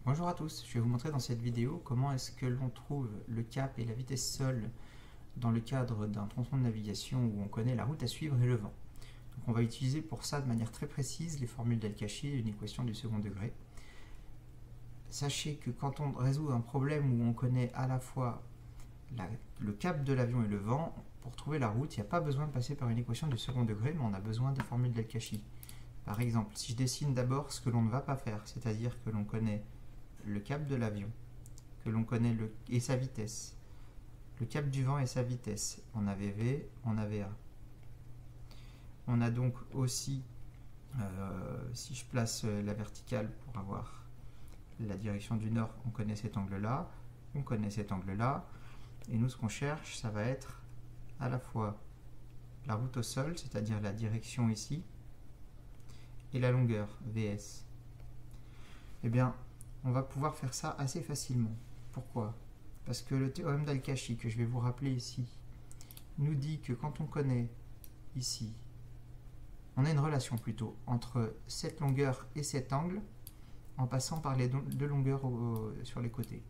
Bonjour à tous, je vais vous montrer dans cette vidéo comment est-ce que l'on trouve le cap et la vitesse sol dans le cadre d'un tronçon de navigation où on connaît la route à suivre et le vent. Donc on va utiliser pour ça de manière très précise les formules d'Al-Kashi et une équation du second degré. Sachez que quand on résout un problème où on connaît à la fois le cap de l'avion et le vent, pour trouver la route, il n'y a pas besoin de passer par une équation du second degré, mais on a besoin des formules d'Al-Kashi. Par exemple, si je dessine d'abord ce que l'on ne va pas faire, c'est-à-dire que l'on connaît le cap de l'avion, que l'on connaît et sa vitesse, le cap du vent et sa vitesse, on a VV, on a VA. On a donc aussi, si je place la verticale pour avoir la direction du nord, on connaît cet angle-là, on connaît cet angle-là, et nous ce qu'on cherche, ça va être à la fois la route au sol, c'est-à-dire la direction ici, et la longueur, VS. Eh bien, on va pouvoir faire ça assez facilement. Pourquoi? Parce que le théorème d'Al-Kashi, que je vais vous rappeler ici, nous dit que quand on connaît ici, on a une relation plutôt entre cette longueur et cet angle, en passant par les deux longueurs sur les côtés.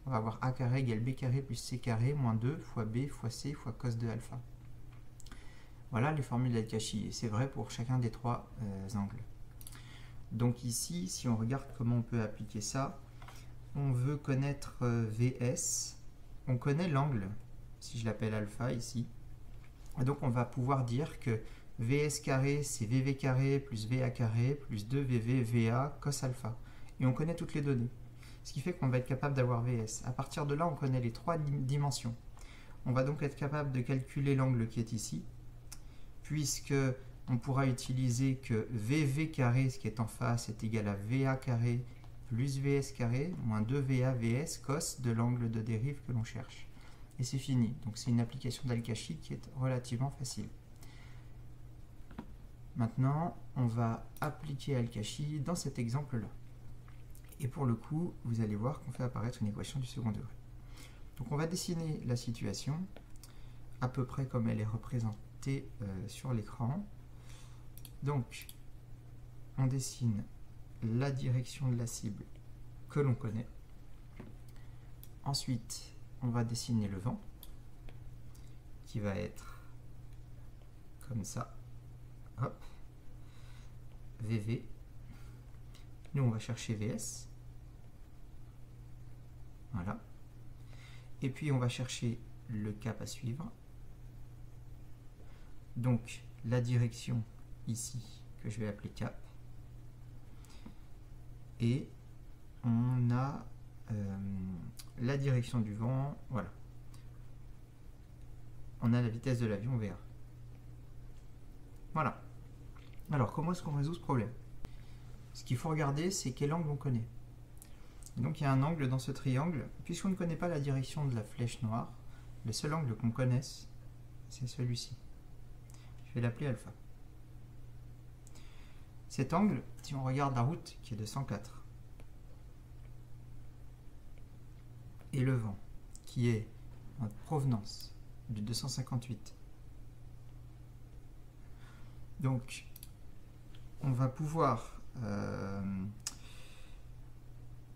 On va avoir A carré égale B carré plus C carré moins 2 fois B fois C fois cos de alpha. Voilà les formules d'Al-Kashi, et c'est vrai pour chacun des trois angles. Donc ici, si on regarde comment on peut appliquer ça, on veut connaître VS, on connaît l'angle, si je l'appelle alpha ici, et donc on va pouvoir dire que VS carré c'est VV carré plus VA carré plus 2VV VA cos alpha, et on connaît toutes les données, ce qui fait qu'on va être capable d'avoir VS. À partir de là, on connaît les trois dimensions. On va donc être capable de calculer l'angle qui est ici, puisque on pourra utiliser que VV carré, ce qui est en face, est égal à VA carré plus VS carré moins 2VA VS cos de l'angle de dérive que l'on cherche. Et c'est fini. Donc c'est une application d'Al-Kashi qui est relativement facile. Maintenant, on va appliquer Al-Kashi dans cet exemple-là. Et pour le coup, vous allez voir qu'on fait apparaître une équation du second degré. Donc on va dessiner la situation à peu près comme elle est représentée sur l'écran. Donc, on dessine la direction de la cible que l'on connaît. Ensuite, on va dessiner le vent qui va être comme ça. Hop. VV. Nous, on va chercher VS. Voilà. Et puis, on va chercher le cap à suivre. Donc, la direction ici que je vais appeler cap. Et on a la direction du vent, voilà. On a la vitesse de l'avion VA. Voilà. Alors, comment est-ce qu'on résout ce problème? Ce qu'il faut regarder, c'est quel angle on connaît. Donc, il y a un angle dans ce triangle. Puisqu'on ne connaît pas la direction de la flèche noire, le seul angle qu'on connaisse, c'est celui-ci. Je vais l'appeler alpha. Cet angle, si on regarde la route qui est de 104, et le vent qui est en provenance du 258, donc on va pouvoir,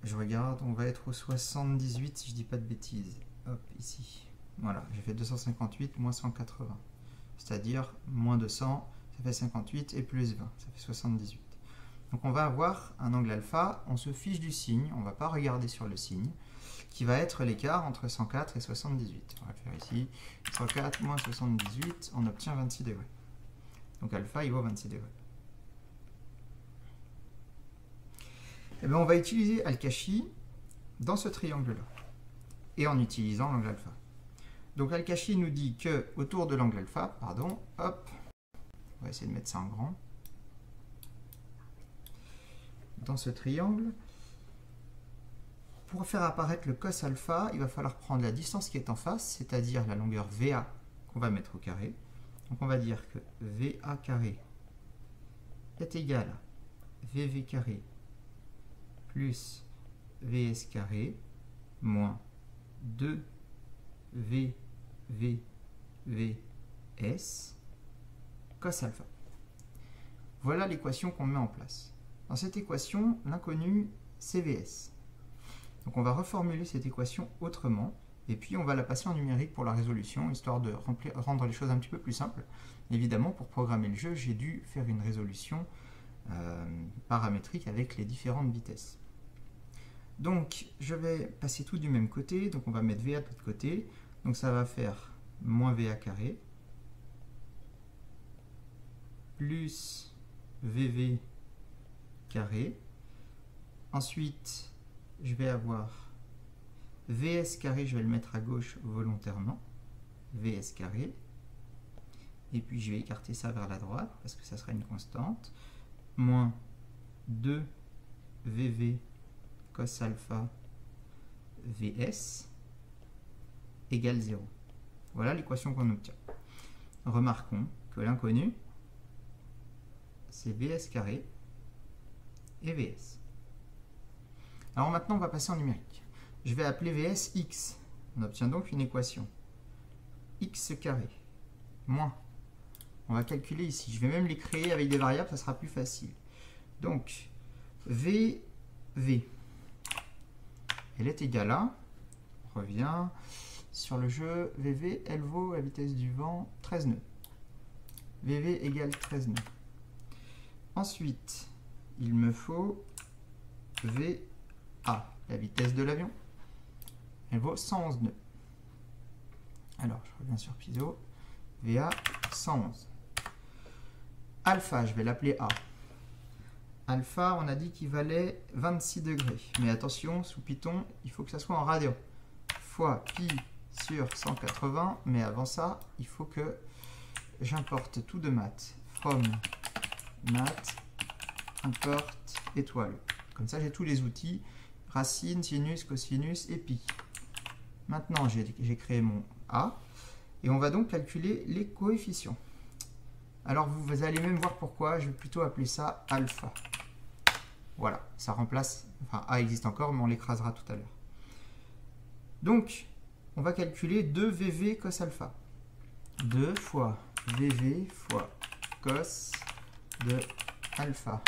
je regarde, on va être au 78 si je dis pas de bêtises, hop, ici, voilà, j'ai fait 258 moins 180, c'est-à-dire moins 200, ça fait 58 et plus 20, ça fait 78. Donc on va avoir un angle alpha, on se fiche du signe, on ne va pas regarder sur le signe, qui va être l'écart entre 104 et 78. On va le faire ici, 104 moins 78, on obtient 26 degrés. Donc alpha, il vaut 26 degrés. Et bien on va utiliser Al-Kashi dans ce triangle-là, et en utilisant l'angle alpha. Donc Al-Kashi nous dit que autour de l'angle alpha, pardon, hop, on va essayer de mettre ça en grand, dans ce triangle, pour faire apparaître le cos alpha, il va falloir prendre la distance qui est en face, c'est-à-dire la longueur VA qu'on va mettre au carré. Donc on va dire que VA carré est égal à VV carré plus VS carré moins 2VVVS cos alpha. Voilà l'équation qu'on met en place. Dans cette équation, l'inconnu, c'est VS. Donc on va reformuler cette équation autrement, et puis on va la passer en numérique pour la résolution, histoire de rendre les choses un petit peu plus simples. Évidemment, pour programmer le jeu, j'ai dû faire une résolution paramétrique avec les différentes vitesses. Donc je vais passer tout du même côté, donc on va mettre VA de l'autre côté, donc ça va faire moins VA carré, plus VV carré. Ensuite, je vais avoir VS carré, je vais le mettre à gauche volontairement, VS carré, et puis je vais écarter ça vers la droite, parce que ça sera une constante, moins 2 VV cos alpha VS égale 0. Voilà l'équation qu'on obtient. Remarquons que l'inconnu, c'est VS carré et VS. Alors maintenant, on va passer en numérique. Je vais appeler VS x. On obtient donc une équation. X carré moins. On va calculer ici. Je vais même les créer avec des variables, ça sera plus facile. Donc, VV, elle est égale à, on revient sur le jeu, VV, elle vaut la vitesse du vent 13 nœuds. VV égale 13 nœuds. Ensuite, il me faut VA, la vitesse de l'avion. Elle vaut 111 nœuds. Alors, je reviens sur Piso. VA 111. Alpha, je vais l'appeler A. Alpha, on a dit qu'il valait 26 degrés. Mais attention, sous Python, il faut que ça soit en radian. Fois pi sur 180. Mais avant ça, il faut que j'importe tout de maths. From maths, import étoile. Comme ça, j'ai tous les outils. Racine, sinus, cosinus et pi. Maintenant, j'ai créé mon A. Et on va donc calculer les coefficients. Alors, vous allez même voir pourquoi. Je vais plutôt appeler ça alpha. Voilà, ça remplace... Enfin, A existe encore, mais on l'écrasera tout à l'heure. Donc, on va calculer 2 VV cos alpha. 2 fois VV fois cos de alpha.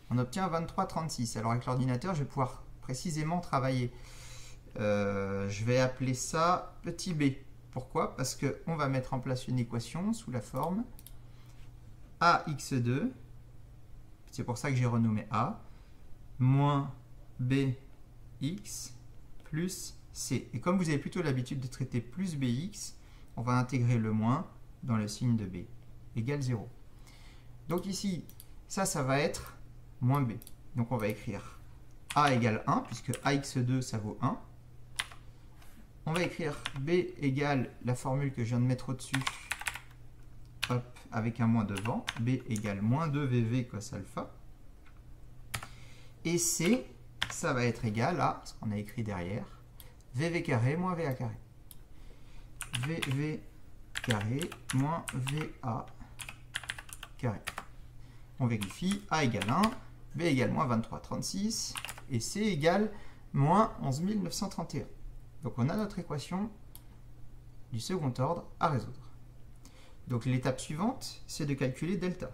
On obtient 23,36. Alors, avec l'ordinateur, je vais pouvoir précisément travailler. Je vais appeler ça petit b. Pourquoi? Parce qu'on va mettre en place une équation sous la forme AX2, c'est pour ça que j'ai renommé A, moins BX plus C. Et comme vous avez plutôt l'habitude de traiter plus BX, on va intégrer le moins dans le signe de B, égale 0. Donc ici, ça va être moins B. Donc on va écrire A égale 1, puisque AX2, ça vaut 1. On va écrire B égale la formule que je viens de mettre au-dessus, hop, avec un moins devant. B égale moins 2 VV cos alpha. Et C, ça va être égal à ce qu'on a écrit derrière, VV carré moins VA carré. VV carré moins VA carré. On vérifie, A égale 1, B égale moins 23,36 et C égale moins 11 931. Donc on a notre équation du second ordre à résoudre. Donc l'étape suivante, c'est de calculer delta,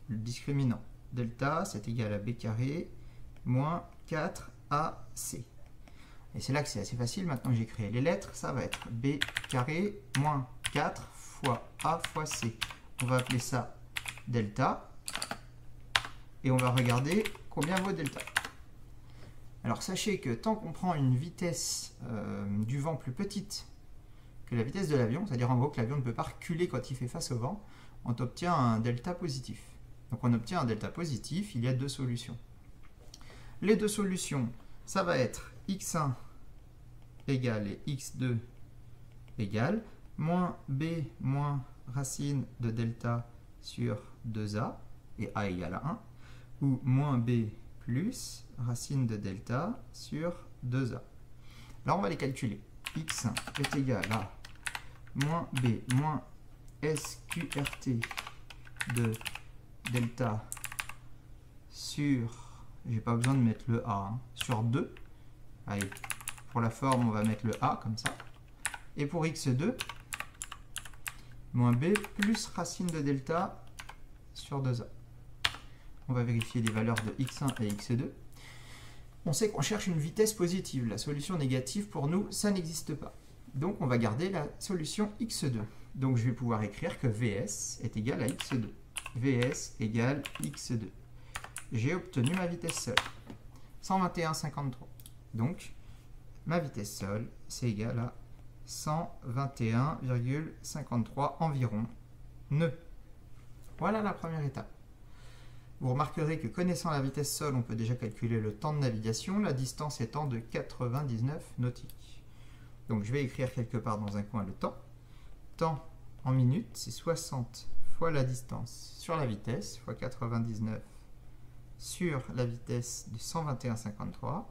le discriminant. Delta, c'est égal à B carré moins 4AC. Et c'est là que c'est assez facile. Maintenant que j'ai créé les lettres, ça va être B carré moins 4 fois A fois C. On va appeler ça delta. Et on va regarder combien vaut delta. Alors sachez que tant qu'on prend une vitesse du vent plus petite que la vitesse de l'avion, c'est-à-dire en gros que l'avion ne peut pas reculer quand il fait face au vent, on obtient un delta positif. Donc on obtient un delta positif, il y a deux solutions. Les deux solutions, ça va être x1 égale et x2 égale moins b moins racine de delta sur 2a, et a égale à 1, ou moins b plus racine de delta sur 2a. Là, on va les calculer. X1 est égal à moins b moins SQRT de delta sur, j'ai pas besoin de mettre le a, hein, sur 2. Allez, pour la forme, on va mettre le a comme ça. Et pour x2, moins b plus racine de delta sur 2a. On va vérifier les valeurs de x1 et x2. On sait qu'on cherche une vitesse positive. La solution négative, pour nous, ça n'existe pas. Donc, on va garder la solution x2. Donc, je vais pouvoir écrire que Vs est égal à x2. Vs égale x2. J'ai obtenu ma vitesse sol. 121,53. Donc, ma vitesse sol, c'est égal à 121,53 environ nœuds. Voilà la première étape. Vous remarquerez que connaissant la vitesse sol, on peut déjà calculer le temps de navigation, la distance étant de 99 nautiques. Donc je vais écrire quelque part dans un coin le temps. Temps en minutes, c'est 60 fois la distance sur la vitesse, fois 99 sur la vitesse de 121,53.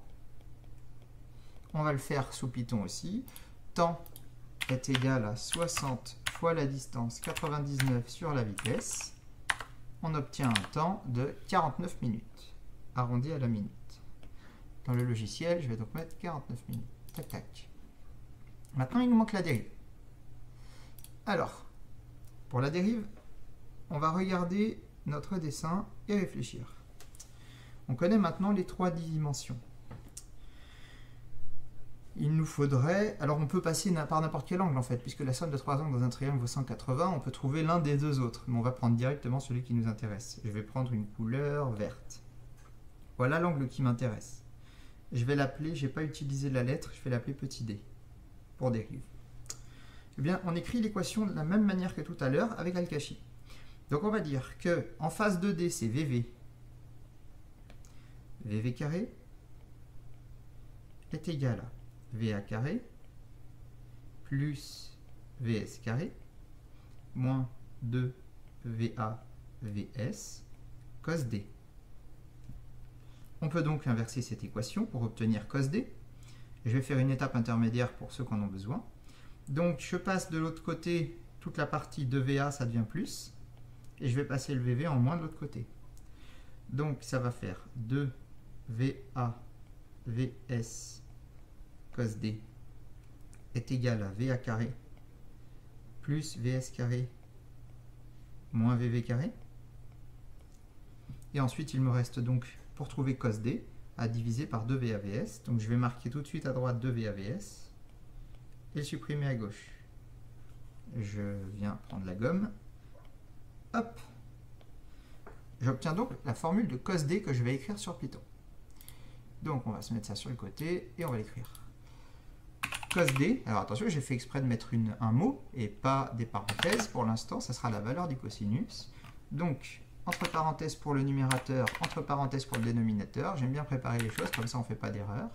On va le faire sous Python aussi. Temps est égal à 60 fois la distance, 99 sur la vitesse. On obtient un temps de 49 minutes, arrondi à la minute. Dans le logiciel, je vais donc mettre 49 minutes. Tac, tac. Maintenant, il nous manque la dérive. Alors, pour la dérive, on va regarder notre dessin et réfléchir. On connaît maintenant les 3 dimensions. Il nous faudrait... Alors on peut passer par n'importe quel angle en fait, puisque la somme de 3 angles dans un triangle vaut 180, on peut trouver l'un des 2 autres. Mais on va prendre directement celui qui nous intéresse. Je vais prendre une couleur verte. Voilà l'angle qui m'intéresse. Je vais l'appeler, je n'ai pas utilisé la lettre, je vais l'appeler petit d, pour dérive. Eh bien, on écrit l'équation de la même manière que tout à l'heure avec Al-Kashi. Donc on va dire que en phase 2D, c'est VV. VV carré est égal à VA carré plus VS carré moins 2 VA VS cos D. On peut donc inverser cette équation pour obtenir cos D. Je vais faire une étape intermédiaire pour ceux qui en ont besoin. Donc je passe de l'autre côté toute la partie de VA, ça devient plus. Et je vais passer le VV en moins de l'autre côté. Donc ça va faire 2 VA VS cos D est égal à VA carré plus VS carré moins VV carré. Et ensuite, il me reste donc, pour trouver cos D, à diviser par 2 VAVS. Donc je vais marquer tout de suite à droite 2 VAVS et le supprimer à gauche. Je viens prendre la gomme. Hop! J'obtiens donc la formule de cos D que je vais écrire sur Python. Donc on va se mettre ça sur le côté et on va l'écrire. Cos D, alors attention, j'ai fait exprès de mettre un mot et pas des parenthèses. Pour l'instant, ça sera la valeur du cosinus. Donc, entre parenthèses pour le numérateur, entre parenthèses pour le dénominateur. J'aime bien préparer les choses, comme ça on ne fait pas d'erreur.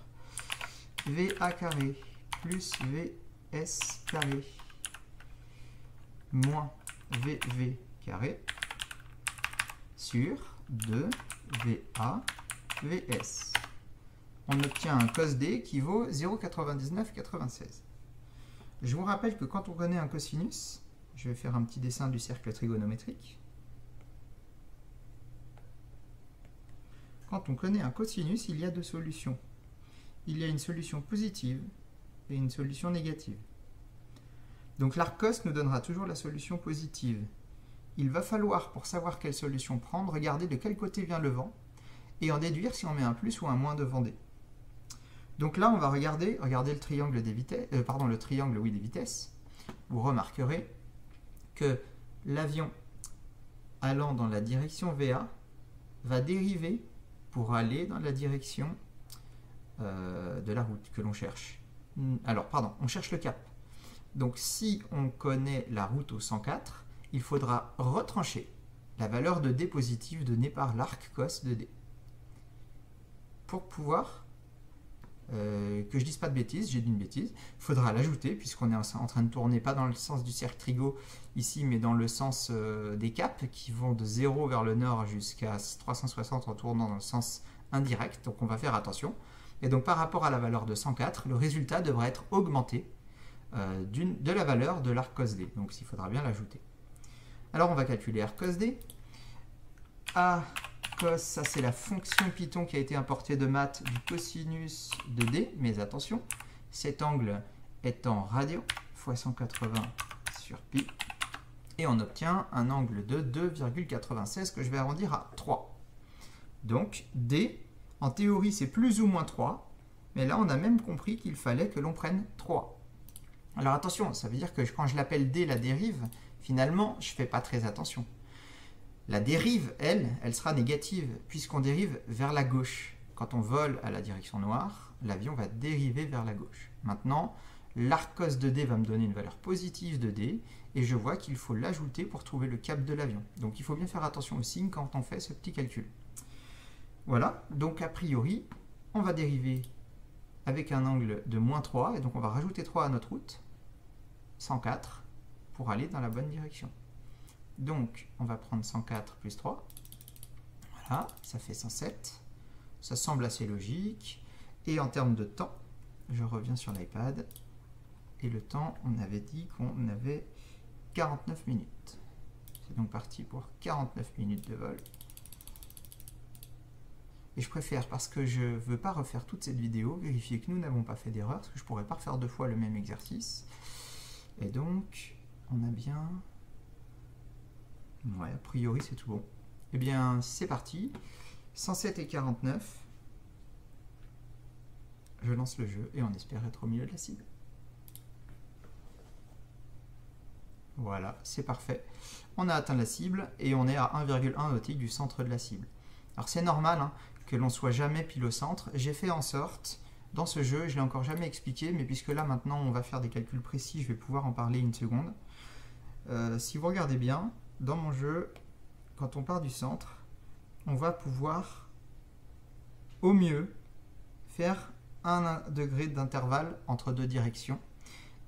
VA carré plus VS carré moins VV carré sur 2 VA VS. On obtient un cos D qui vaut 0,9996. Je vous rappelle que quand on connaît un cosinus, je vais faire un petit dessin du cercle trigonométrique. Quand on connaît un cosinus, il y a 2 solutions. Il y a une solution positive et une solution négative. Donc l'arc cos nous donnera toujours la solution positive. Il va falloir, pour savoir quelle solution prendre, regarder de quel côté vient le vent et en déduire si on met un plus ou un moins devant D. Donc là, on va regarder le triangle des vitesses, le triangle des vitesses. Vous remarquerez que l'avion allant dans la direction VA va dériver pour aller dans la direction de la route que l'on cherche. Alors, pardon, on cherche le cap. Donc si on connaît la route au 104, il faudra retrancher la valeur de D positive donnée par l'arc cos de D. Pour pouvoir que je dise pas de bêtises, j'ai dit une bêtise, il faudra l'ajouter puisqu'on est en train de tourner pas dans le sens du cercle trigo ici, mais dans le sens des caps qui vont de 0 vers le nord jusqu'à 360 en tournant dans le sens indirect, donc on va faire attention. Et donc par rapport à la valeur de 104, le résultat devra être augmenté de la valeur de l'arc cos D, donc il faudra bien l'ajouter. Alors on va calculer arc cos D. A cos, ça c'est la fonction Python qui a été importée de maths du cosinus de D, mais attention, cet angle est en radian, fois 180 sur pi, et on obtient un angle de 2,96 que je vais arrondir à 3. Donc D, En théorie, c'est plus ou moins 3, mais là, on a même compris qu'il fallait que l'on prenne 3. Alors attention, ça veut dire que quand je l'appelle D, la dérive, finalement, je ne fais pas très attention. La dérive, elle sera négative, puisqu'on dérive vers la gauche. Quand on vole à la direction noire, l'avion va dériver vers la gauche. Maintenant, l'arc cos de D va me donner une valeur positive de D, et je vois qu'il faut l'ajouter pour trouver le cap de l'avion. Donc il faut bien faire attention au signe quand on fait ce petit calcul. Voilà, donc a priori, on va dériver avec un angle de moins 3, et donc on va rajouter 3 à notre route, 104, pour aller dans la bonne direction. Donc, on va prendre 104 plus 3, voilà, ça fait 107, ça semble assez logique, et en termes de temps, je reviens sur l'iPad, et le temps, on avait dit qu'on avait 49 minutes. C'est donc parti pour 49 minutes de vol. Et je préfère, parce que je ne veux pas refaire toute cette vidéo, vérifier que nous n'avons pas fait d'erreur, parce que je ne pourrais pas refaire 2 fois le même exercice. Et donc, on a bien... Ouais, a priori, c'est tout bon. Eh bien, c'est parti. 107 et 49. Je lance le jeu et on espère être au milieu de la cible. Voilà, c'est parfait. On a atteint la cible et on est à 1,1 nautique du centre de la cible. Alors, c'est normal hein, que l'on soit jamais pile au centre. J'ai fait en sorte, dans ce jeu, je ne l'ai encore jamais expliqué, mais puisque là, maintenant, on va faire des calculs précis, je vais pouvoir en parler une seconde. Si vous regardez bien, dans mon jeu, quand on part du centre, on va pouvoir, au mieux, faire 1 degré d'intervalle entre 2 directions.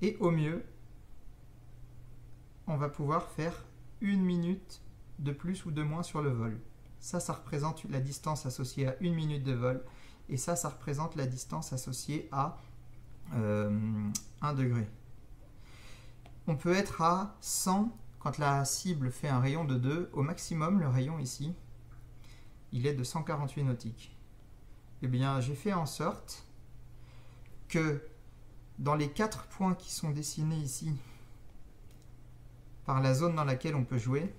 Et au mieux, on va pouvoir faire 1 minute de plus ou de moins sur le vol. Ça représente la distance associée à 1 minute de vol. Et ça représente la distance associée à 1 degré. On peut être à 100 quand la cible fait un rayon de 2. Au maximum, le rayon ici, il est de 148 nautiques. Eh bien, j'ai fait en sorte que dans les 4 points qui sont dessinés ici, par la zone dans laquelle on peut jouer,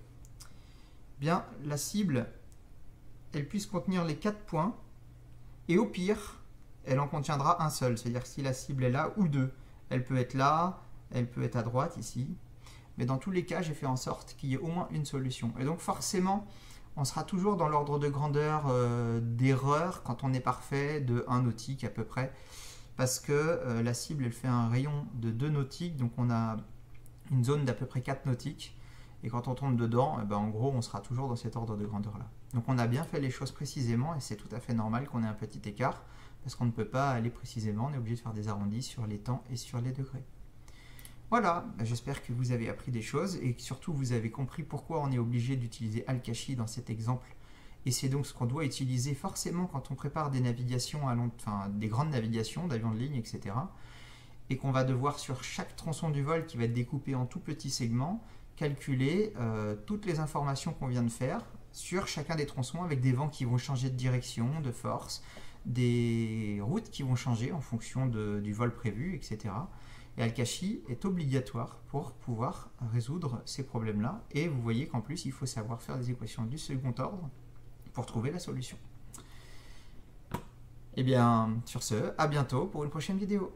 bien, la cible, elle puisse contenir les 4 points, et au pire, elle en contiendra un seul. C'est-à-dire que si la cible est là, ou 2, elle peut être là, elle peut être à droite, ici. Mais dans tous les cas, j'ai fait en sorte qu'il y ait au moins une solution. Et donc forcément, on sera toujours dans l'ordre de grandeur d'erreur quand on est parfait, de 1 nautique à peu près. Parce que la cible, elle fait un rayon de 2 nautiques, donc on a une zone d'à peu près 4 nautiques. Et quand on tombe dedans, en gros, on sera toujours dans cet ordre de grandeur-là. Donc on a bien fait les choses précisément, et c'est tout à fait normal qu'on ait un petit écart, parce qu'on ne peut pas aller précisément, on est obligé de faire des arrondis sur les temps et sur les degrés. Voilà, j'espère que vous avez appris des choses, et que surtout vous avez compris pourquoi on est obligé d'utiliser Al-Kashi dans cet exemple. Et c'est donc ce qu'on doit utiliser forcément quand on prépare des navigations, des grandes navigations, d'avions de ligne, etc. Et qu'on va devoir, sur chaque tronçon du vol qui va être découpé en tout petits segments, calculer toutes les informations qu'on vient de faire sur chacun des tronçons, avec des vents qui vont changer de direction, de force, des routes qui vont changer en fonction du vol prévu, etc. Et Al-Kashi est obligatoire pour pouvoir résoudre ces problèmes-là. Et vous voyez qu'en plus, il faut savoir faire des équations du second ordre pour trouver la solution. Et bien, sur ce, à bientôt pour une prochaine vidéo.